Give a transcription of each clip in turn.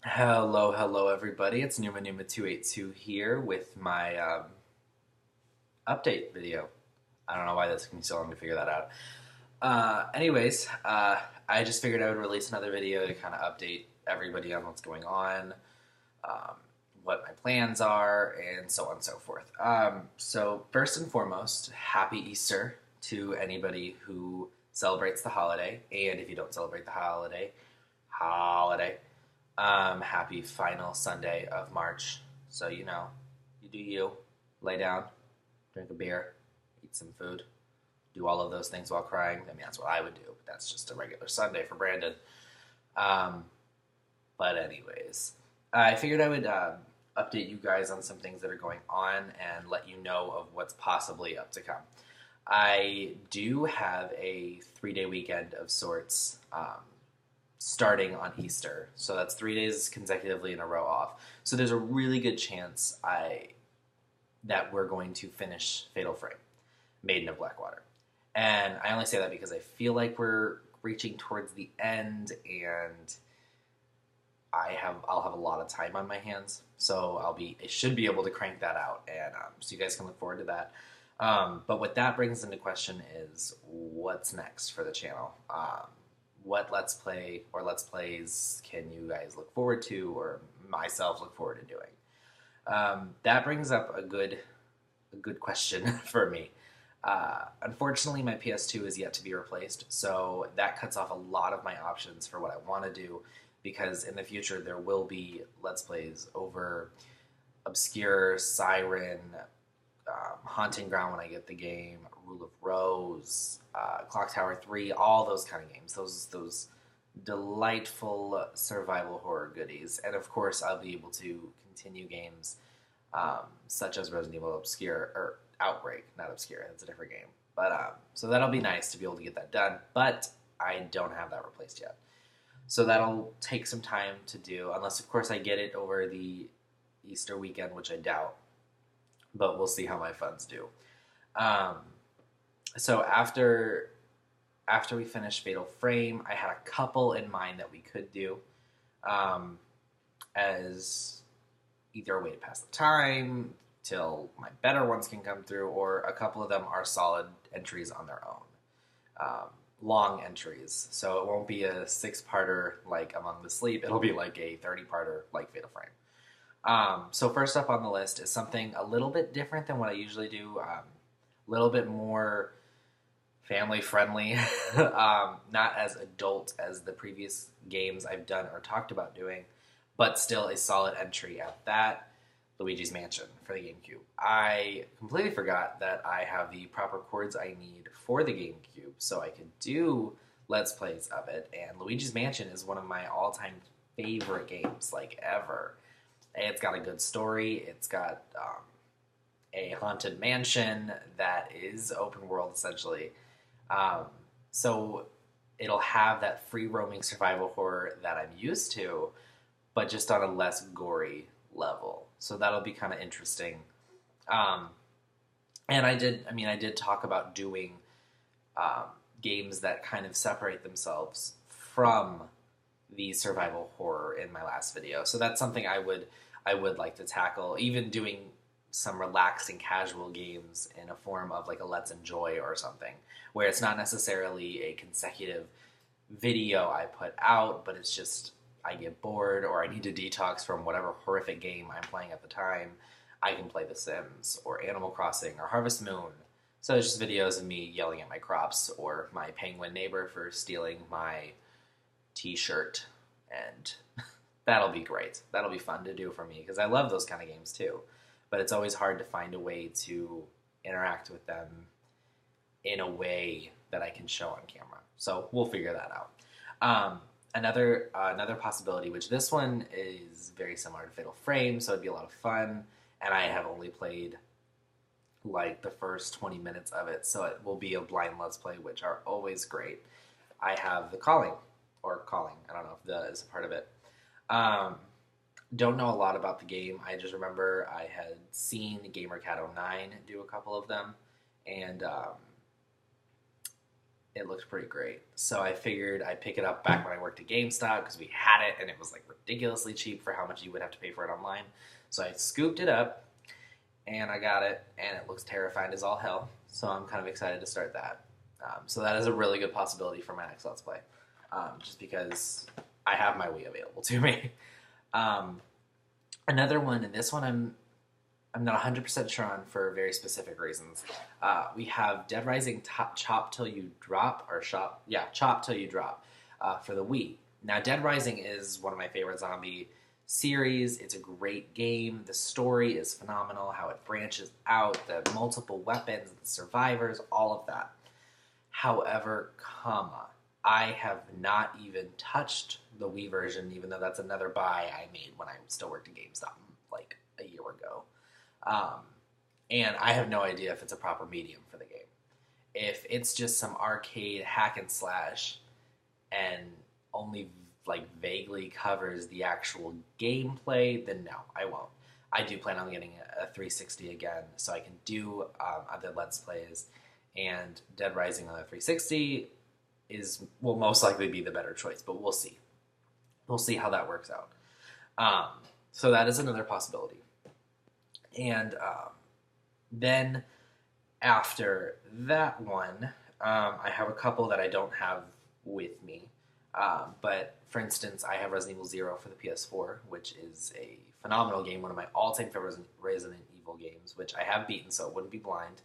Hello everybody. It's Numa282 here with my update video. I don't know why that took me so long to figure that out. I just figured I would release another video to kind of update everybody on what's going on, um, what my plans are, and so on and so forth. So first and foremost, happy Easter to anybody who celebrates the holiday, and if you don't celebrate the holiday. Happy final Sunday of March. So, you do you. Lay down, drink a beer, eat some food, do all of those things while crying. I mean, that's what I would do, but that's just a regular Sunday for Brandon. Um, but, anyways, I figured I would update you guys on some things that are going on and let you know of what's possibly up to come. I do have a 3-day weekend of sorts. Starting on Easter. So that's 3 days consecutively in a row off. So there's a really good chance that we're going to finish Fatal Frame, Maiden of Blackwater. And I only say that because I feel like we're reaching towards the end and I'll have a lot of time on my hands. So I should be able to crank that out, and so you guys can look forward to that. But what that brings into question is what's next for the channel. What Let's Play or Let's Plays can you guys look forward to, or myself look forward to doing? That brings up a good question for me. Unfortunately, my PS2 is yet to be replaced, so that cuts off a lot of my options for what I want to do, because in the future there will be Let's Plays over Obscure, Siren, Haunting Ground when I get the game, Rule of Rose, Clock Tower 3, all those kind of games. Those delightful survival horror goodies. And of course, I'll be able to continue games such as Resident Evil Obscure, or Outbreak, not Obscure, that's a different game. But so that'll be nice to be able to get that done, but I don't have that replaced yet. So that'll take some time to do, unless of course I get it over the Easter weekend, which I doubt. But we'll see how my funds do. So after we finished Fatal Frame, I had a couple in mind that we could do as either a way to pass the time till my better ones can come through, or a couple of them are solid entries on their own. Long entries. So it won't be a 6-parter like Among the Sleep. It'll be like a 30-parter like Fatal Frame. So first up on the list is something a little bit different than what I usually do. A little bit more family friendly, not as adult as the previous games I've done or talked about doing, but still a solid entry at that. Luigi's Mansion for the GameCube. I completely forgot that I have the proper chords I need for the GameCube, so I could do Let's Plays of it, and Luigi's Mansion is one of my all-time favorite games, like, ever. It's got a good story. It's got a haunted mansion that is open world, essentially. So it'll have that free-roaming survival horror that I'm used to, but just on a less gory level. So that'll be kind of interesting. And I did talk about doing games that kind of separate themselves from the survival horror in my last video. So that's something I would like to tackle, even doing some relaxing casual games in a form of like a Let's Enjoy or something, where it's not necessarily a consecutive video I put out, but it's just I get bored or I need to detox from whatever horrific game I'm playing at the time. I can play The Sims or Animal Crossing or Harvest Moon. So it's just videos of me yelling at my crops or my penguin neighbor for stealing my t-shirt, and that'll be great. That'll be fun to do for me because I love those kind of games too. But it's always hard to find a way to interact with them in a way that I can show on camera. So we'll figure that out. Another possibility, which this one is very similar to Fatal Frame, so it'd be a lot of fun, and I have only played like the first 20 minutes of it, so it will be a blind Let's Play, which are always great. I have The Calling, or Calling, I don't know if the is a part of it. Don't know a lot about the game. I just remember I had seen GamerCat09 do a couple of them, and it looked pretty great. So I figured I'd pick it up back when I worked at GameStop because we had it and it was like ridiculously cheap for how much you would have to pay for it online. So I scooped it up and I got it, and it looks terrifying as all hell. So I'm kind of excited to start that. So that is a really good possibility for my next Let's Play, just because I have my Wii available to me. Another one, and this one I'm not 100% sure on for very specific reasons. We have Dead Rising Chop Till You Drop, Chop Till You Drop for the Wii. Now, Dead Rising is one of my favorite zombie series. It's a great game. The story is phenomenal, how it branches out, the multiple weapons, the survivors, all of that. However, I have not even touched the Wii version, even though that's another buy I made when I still worked at GameStop like a year ago. And I have no idea if it's a proper medium for the game. If it's just some arcade hack and slash and only like vaguely covers the actual gameplay, then no, I won't. I do plan on getting a 360 again so I can do other Let's Plays, and Dead Rising on the 360 will most likely be the better choice, but we'll see. We'll see how that works out. So that is another possibility. And then after that one, I have a couple that I don't have with me. But for instance, I have Resident Evil 0 for the PS4, which is a phenomenal game, one of my all-time favorite Resident Evil games, which I have beaten, so it wouldn't be blind.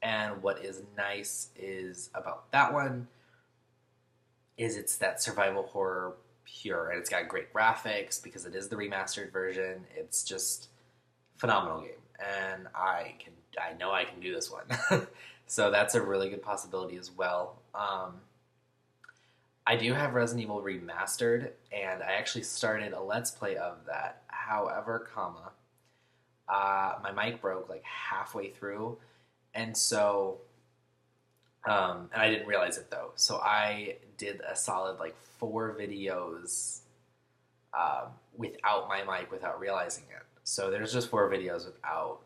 And what is nice is about that one is it's that survival horror pure, and it's got great graphics because it is the remastered version. It's just phenomenal game, and I know I can do this one. So that's a really good possibility as well. I do have Resident Evil Remastered, and I actually started a Let's Play of that. However, my mic broke like halfway through, and so, and I didn't realize it though. So I did a solid like 4 videos without my mic, without realizing it. So there's just 4 videos without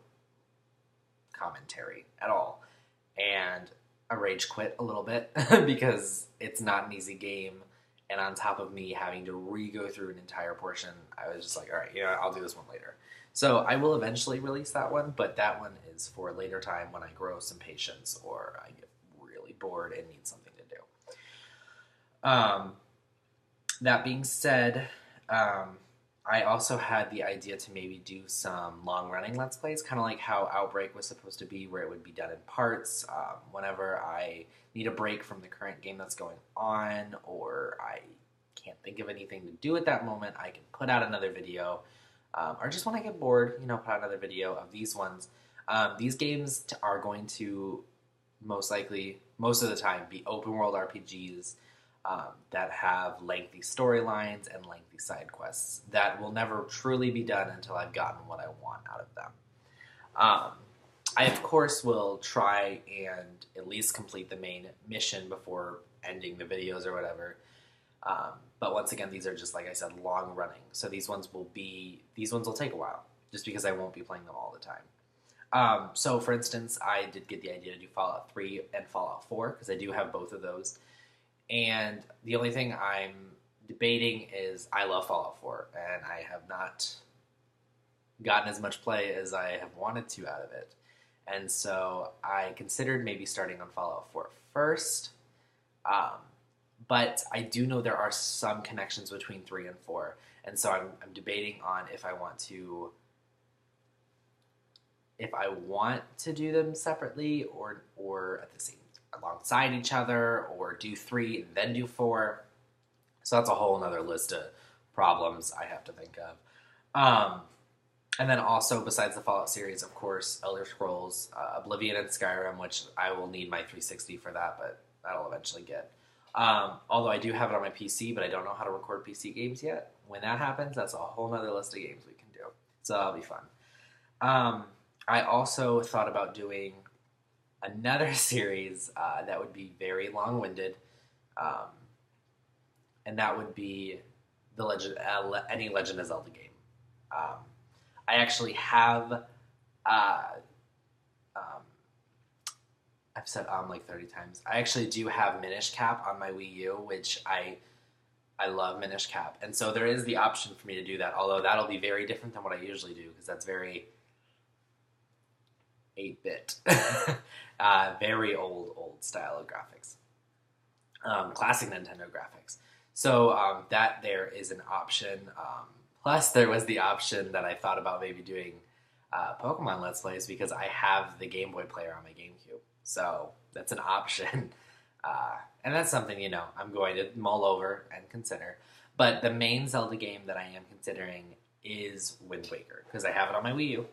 commentary at all, and I rage quit a little bit because it's not an easy game, and on top of me having to re-go through an entire portion, I was just like, all right, I'll do this one later. So I will eventually release that one, but that one is for a later time when I grow some patience or I get really bored and need something to do. That being said, I also had the idea to maybe do some long-running Let's Plays, kind of like how Outbreak was supposed to be, where it would be done in parts. Whenever I need a break from the current game that's going on, or I can't think of anything to do at that moment, I can put out another video. Or just when I get bored, put out another video of these ones. These games are going to most likely, most of the time, be open-world RPGs that have lengthy storylines and lengthy side quests that will never truly be done until I've gotten what I want out of them. I, of course, will try and at least complete the main mission before ending the videos or whatever. But once again, these are just, like I said, long running. So these ones will take a while, just because I won't be playing them all the time. So for instance, I did get the idea to do Fallout 3 and Fallout 4, because I do have both of those. And the only thing I'm debating is I love Fallout 4, and I have not gotten as much play as I have wanted to out of it. And so I considered maybe starting on Fallout 4 first. But I do know there are some connections between 3 and 4. And so I'm debating on if I want to do them separately or at the same alongside each other, or do 3 and then do 4. So that's a whole other list of problems I have to think of. And then also, besides the Fallout series, of course, Elder Scrolls, Oblivion, and Skyrim, which I will need my 360 for that, but that'll eventually get. Although I do have it on my PC, but I don't know how to record PC games yet. When that happens, that's a whole other list of games we can do. So that'll be fun. I also thought about doing another series that would be very long-winded, and that would be any Legend of Zelda game. I actually have I've said like 30 times. I actually do have Minish Cap on my Wii U, which I love Minish Cap. And so there is the option for me to do that, although that'll be very different than what I usually do, because that's very 8-bit. Very old style of graphics. Classic Nintendo graphics. So that there is an option. Plus, there was the option that I thought about maybe doing Pokemon Let's Plays, because I have the Game Boy player on my GameCube. So that's an option. And that's something, you know, I'm going to mull over and consider. But the main Zelda game that I am considering is Wind Waker, because I have it on my Wii U.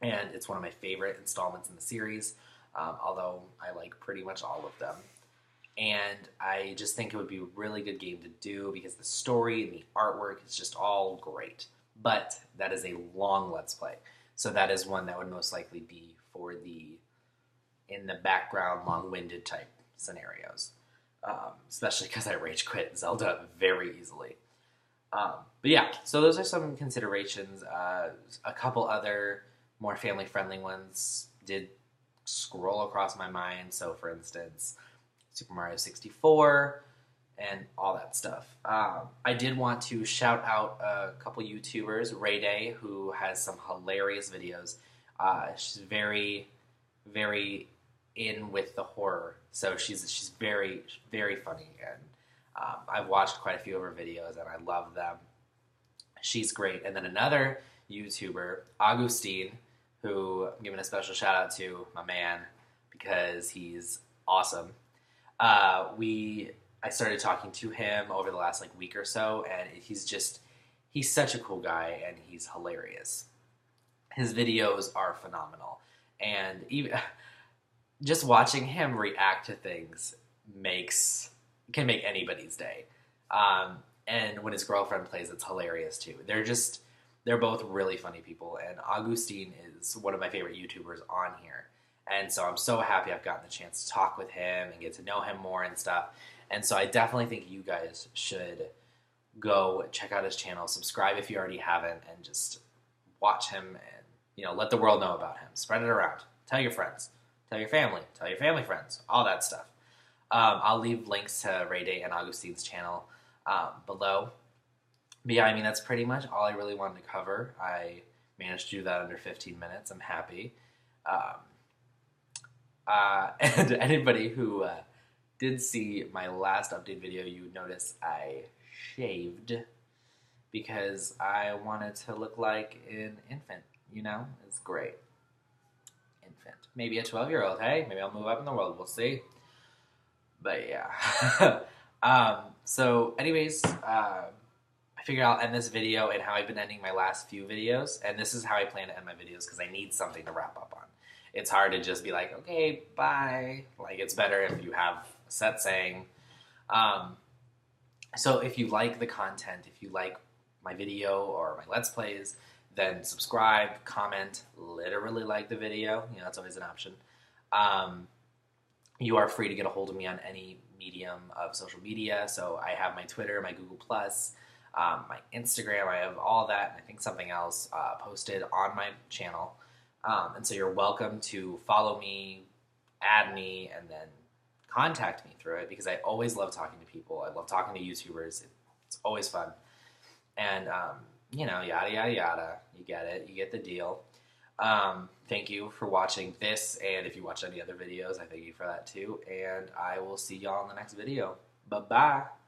And it's one of my favorite installments in the series, although I like pretty much all of them. And I just think it would be a really good game to do because the story and the artwork is just all great. But that is a long Let's Play. So that is one that would most likely be for the in the background, long-winded type scenarios. Especially because I rage quit Zelda very easily. But yeah, so those are some considerations. A couple other more family-friendly ones did scroll across my mind. So for instance, Super Mario 64 and all that stuff. I did want to shout out a couple YouTubers, Ray Day, who has some hilarious videos. She's very, very in with the horror, so she's very, very funny, and I've watched quite a few of her videos, and I love them. She's great. And then another YouTuber, Augustine, who I'm giving a special shout out to, my man, because he's awesome. I started talking to him over the last week or so, and he's such a cool guy, and he's hilarious. His videos are phenomenal, and even just watching him react to things can make anybody's day. And when his girlfriend plays, it's hilarious too. They're both really funny people, and Augustine is one of my favorite YouTubers on here. And so I'm so happy I've gotten the chance to talk with him and get to know him more and stuff. And so I definitely think you guys should go check out his channel, subscribe if you already haven't, and just watch him and, let the world know about him. Spread it around. Tell your friends. Tell your family. Tell your family friends. All that stuff. I'll leave links to Ray Day and Augustine's channel below. But yeah, that's pretty much all I really wanted to cover. I managed to do that under 15 minutes. I'm happy. And anybody who did see my last update video, you would notice I shaved because I wanted to look like an infant, It's great. Infant. Maybe a 12-year-old, hey? Maybe I'll move up in the world, we'll see. But yeah. So anyways, I figured I'll end this video and how I've been ending my last few videos, and this is how I plan to end my videos because I need something to wrap up on. It's hard to just be like, okay, bye. It's better if you have a set saying. So if you like the content, if you like my video or my Let's Plays, then subscribe, comment, literally like the video. That's always an option. You are free to get a hold of me on any medium of social media. So I have my Twitter, my Google+, my Instagram. I have all that, and I think something else posted on my channel. And so you're welcome to follow me, add me, and then contact me through it because I always love talking to people. I love talking to YouTubers. It's always fun. And, yada, yada, yada. You get it. You get the deal. Thank you for watching this, and if you watch any other videos, I thank you for that too. And I will see y'all in the next video. Bye-bye.